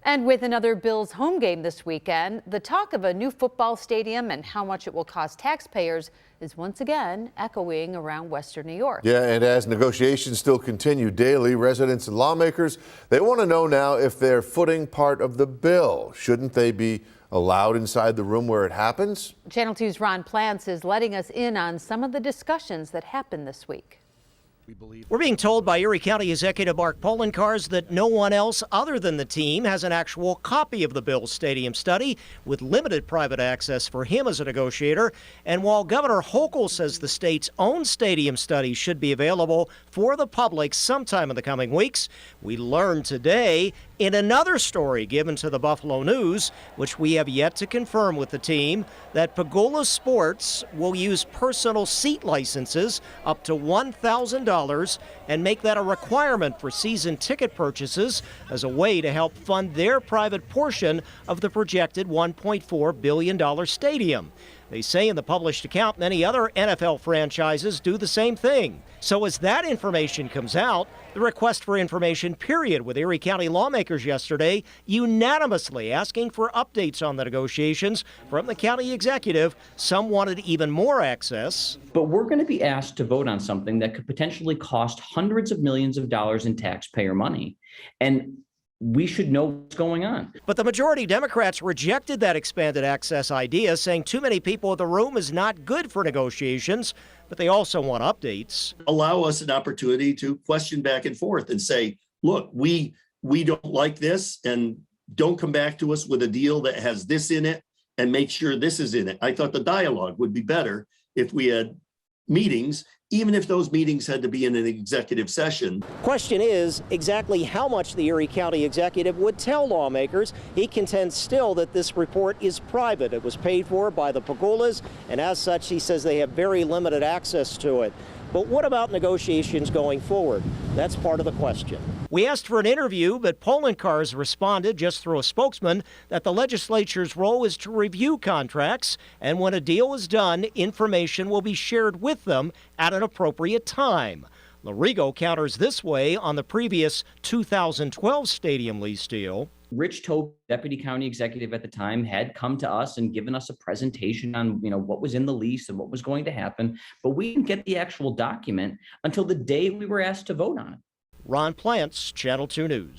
And with another Bills home game this weekend, the talk of a new football stadium and how much it will cost taxpayers is once again echoing around Western New York. Yeah, and as negotiations still continue daily, residents and lawmakers, they want to know now if they're footing part of the bill. Shouldn't they be allowed inside the room where it happens? Channel 2's Ron Plants is letting us in on some of the discussions that happened this week. We're being told by Erie County Executive Mark Polenkars that no one else other than the team has an actual copy of the Bills Stadium study, with limited private access for him as a negotiator. And while Governor Hochul says the state's own stadium study should be available for the public sometime in the coming weeks, we learned today in another story given to the Buffalo News, which we have yet to confirm with the team, that Pagula Sports will use personal seat licenses up to $1,000 and make that a requirement for season ticket purchases as a way to help fund their private portion of the projected $1.4 billion stadium. They say in the published account many other NFL franchises do the same thing. So as that information comes out, the request for information period with Erie County lawmakers yesterday unanimously asking for updates on the negotiations from the county executive. Some wanted even more access. But we're going to be asked to vote on something that could potentially cost hundreds of millions of dollars in taxpayer money. And we should know what's going on. But the majority Democrats rejected that expanded access idea, saying too many people in the room is not good for negotiations, but they also want updates. Allow us an opportunity to question back and forth and say, look, we don't like this, and don't come back to us with a deal that has this in it and make sure this is in it. I thought the dialogue would be better if we had meetings, even if those meetings had to be in an executive session. Question is exactly how much the Erie County executive would tell lawmakers. He contends still that this report is private. It was paid for by the Pagulas, and as such, he says they have very limited access to it. But what about negotiations going forward? That's part of the question. We asked for an interview, but Polenkars responded just through a spokesman that the legislature's role is to review contracts, and when a deal is done, information will be shared with them at an appropriate time. Larigo counters this way on the previous 2012 stadium lease deal. Rich Tope, deputy county executive at the time, had come to us and given us a presentation on, what was in the lease and what was going to happen, but we didn't get the actual document until the day we were asked to vote on it. Ron Plants, Channel 2 News.